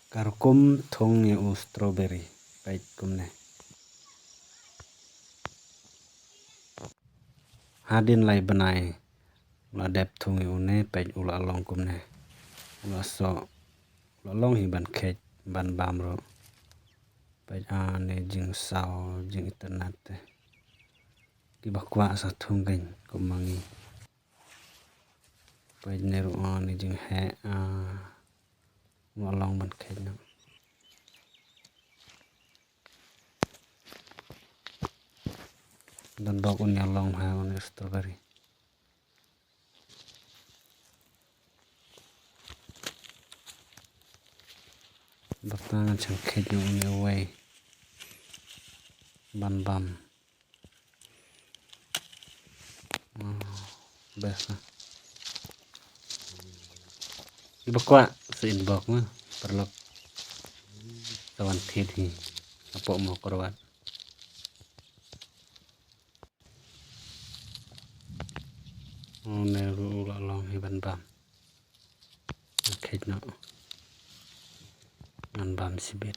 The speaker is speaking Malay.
Karukum thong ni u strawberry pai kum ne hadin lai banai la dep thong u ne pai u la long kum ne la so la long hi ban khet ban bam ro pai ne jing sao jing internet ki bakwa sa thong gain kum mangi pai ne ru ne jing he la long ban khet na dan dog on ya long ha on strawberry bakta chang khet no on away ban bam besa bakwa sin bok na perlok tawan thit hi apo mo korwat ne ru la long hi ban bam khet no ban bam sibit